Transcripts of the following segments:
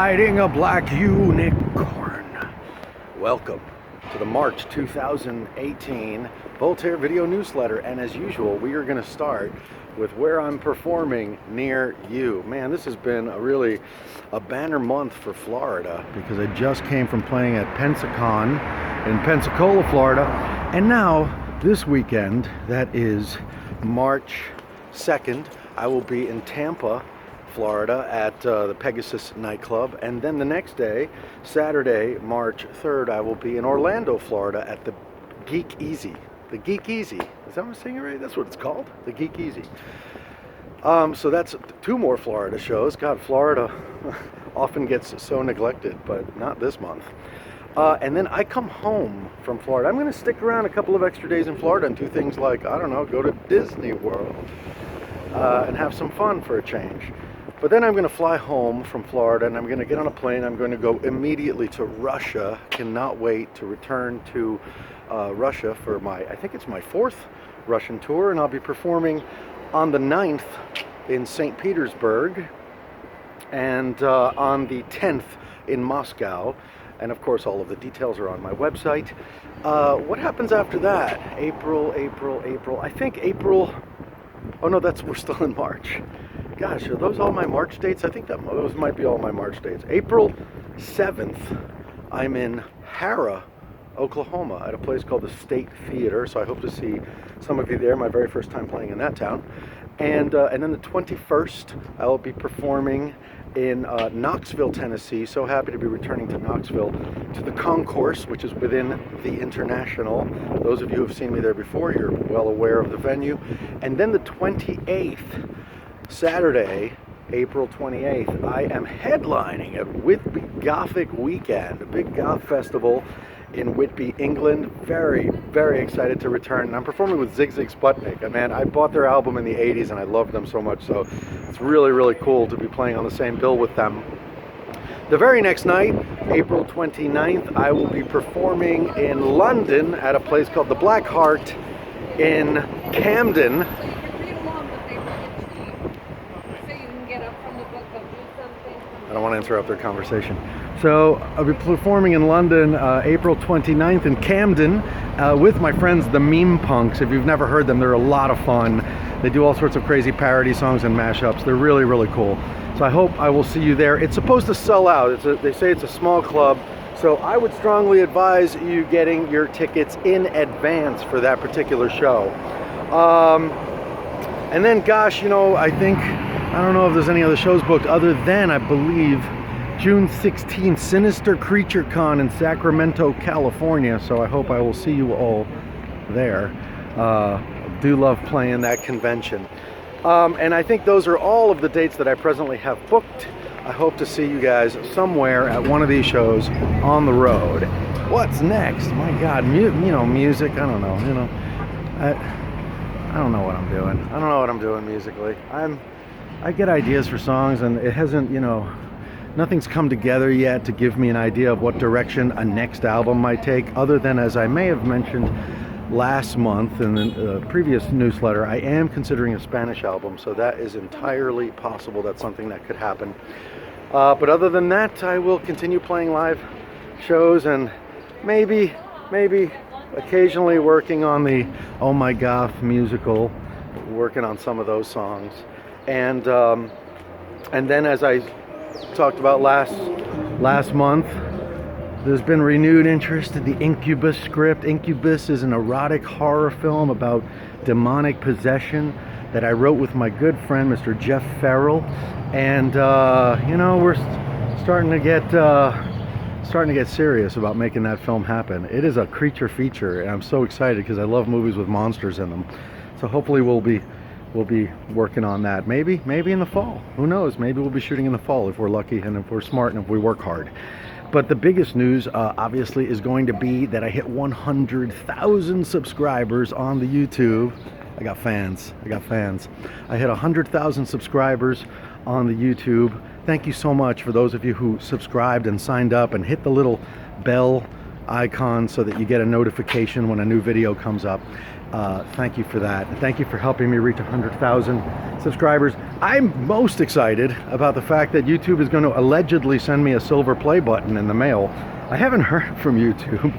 riding a black unicorn. Welcome to the March 2018 Voltaire video newsletter, and as usual we are going to start with where I'm performing near you. Man, this has been a banner month for Florida because I just came from playing at Pensacon in Pensacola, Florida, and now this weekend, that is March 2nd, I will be in Tampa, Florida at the Pegasus nightclub, and then the next day, Saturday, March 3rd, I will be in Orlando, Florida at the Geek Easy. The Geek Easy. Is that what I'm saying it right? That's what it's called? The Geek Easy. So that's two more Florida shows. God, Florida often gets so neglected, but not this month. And then I come home from Florida. I'm going to stick around a couple of extra days in Florida and do things like, I don't know, go to Disney World and have some fun for a change. But then I'm going to fly home from Florida and I'm going to get on a plane. I'm going to go immediately to Russia. Cannot wait to return to Russia for I think it's my fourth Russian tour, and I'll be performing on the 9th in St. Petersburg and on the 10th in Moscow. And of course, all of the details are on my website. What happens after that? April. I think April. Oh no, we're still in March. Gosh, are those all my March dates? I think those might be all my March dates. April 7th, I'm in Harrah, Oklahoma, at a place called the State Theater. So I hope to see some of you there. My very first time playing in that town. And then the 21st, I will be performing in Knoxville, Tennessee. So happy to be returning to Knoxville, to the Concourse, which is within the International. Those of you who have seen me there before, you're well aware of the venue. And then the 28th, Saturday, April 28th, I am headlining at Whitby Gothic Weekend, a big goth festival in Whitby, England. Very, very excited to return. And I'm performing with Zig Zig Sputnik. Man, I bought their album in the 80s and I loved them so much, so it's really, really cool to be playing on the same bill with them. The very next night, April 29th, I will be performing in London at a place called the Black Heart in Camden. I don't want to interrupt their conversation. So I'll be performing in London April 29th in Camden with my friends the Meme Punks. If you've never heard them, they're a lot of fun. They do all sorts of crazy parody songs and mashups. They're really, really cool. So I hope I will see you there. It's supposed to sell out. They say it's a small club, so I would strongly advise you getting your tickets in advance for that particular show. And then, gosh, I don't know if there's any other shows booked other than, I believe, June 16th, Sinister Creature Con in Sacramento, California. So I hope I will see you all there. Do love playing that convention. And I think those are all of the dates that I presently have booked. I hope to see you guys somewhere at one of these shows on the road. What's next? My God, music. I don't know. I don't know what I'm doing. I don't know what I'm doing musically. I get ideas for songs, and it hasn't, nothing's come together yet to give me an idea of what direction a next album might take, other than, as I may have mentioned last month in the previous newsletter, I am considering a Spanish album, so that is entirely possible. That's something that could happen. But other than that, I will continue playing live shows and maybe occasionally working on the Oh My Goth musical, working on some of those songs. And then, as I talked about last month, there's been renewed interest in the Incubus script. Incubus is an erotic horror film about demonic possession that I wrote with my good friend Mr. Jeff Farrell, and we're starting to get serious about making that film happen. It is a creature feature, and I'm so excited because I love movies with monsters in them. So hopefully we'll be working on that. Maybe in the fall. Who knows? Maybe we'll be shooting in the fall if we're lucky and if we're smart and if we work hard. But the biggest news, obviously, is going to be that I hit 100,000 subscribers on the YouTube. I got fans. I hit 100,000 subscribers on the YouTube. Thank you so much for those of you who subscribed and signed up and hit the little bell icon so that you get a notification when a new video comes up. Thank you for that. Thank you for helping me reach 100,000 subscribers. I'm most excited about the fact that YouTube is going to allegedly send me a silver play button in the mail. I haven't heard from YouTube,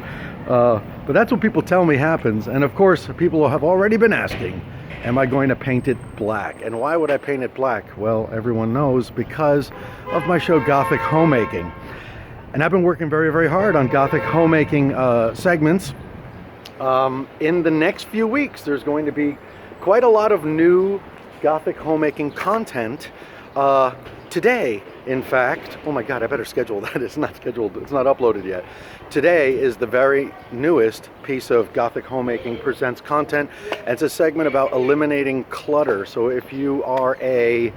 but that's what people tell me happens. And of course, people have already been asking, am I going to paint it black? And why would I paint it black? Well, everyone knows, because of my show Gothic Homemaking. And I've been working very, very hard on Gothic Homemaking segments. In the next few weeks, there's going to be quite a lot of new Gothic Homemaking content. Today, in fact, oh my God, I better schedule that. It's not scheduled, it's not uploaded yet. Today is the very newest piece of Gothic Homemaking Presents content. And it's a segment about eliminating clutter. So if you are a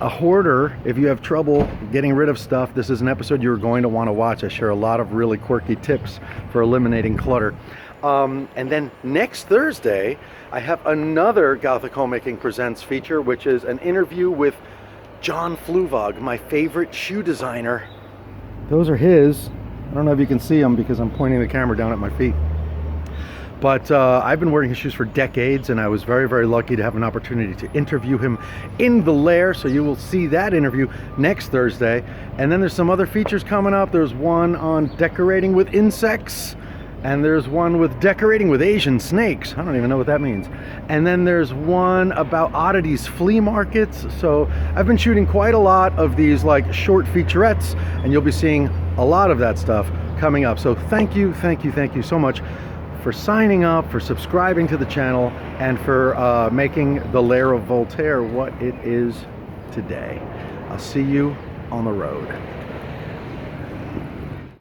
hoarder, if you have trouble getting rid of stuff, this is an episode you're going to want to watch. I share a lot of really quirky tips for eliminating clutter. And then next Thursday, I have another Gothic Homemaking Presents feature, which is an interview with John Fluevog, my favorite shoe designer. Those are his. I don't know if you can see them because I'm pointing the camera down at my feet. But I've been wearing his shoes for decades, and I was very, very lucky to have an opportunity to interview him in the Lair. So you will see that interview next Thursday. And then there's some other features coming up. There's one on decorating with insects. And there's one with decorating with Asian snakes. I don't even know what that means. And then there's one about oddities flea markets. So I've been shooting quite a lot of these like short featurettes, and you'll be seeing a lot of that stuff coming up. So thank you so much for signing up, for subscribing to the channel, and for making the Lair of Voltaire what it is today. I'll see you on the road.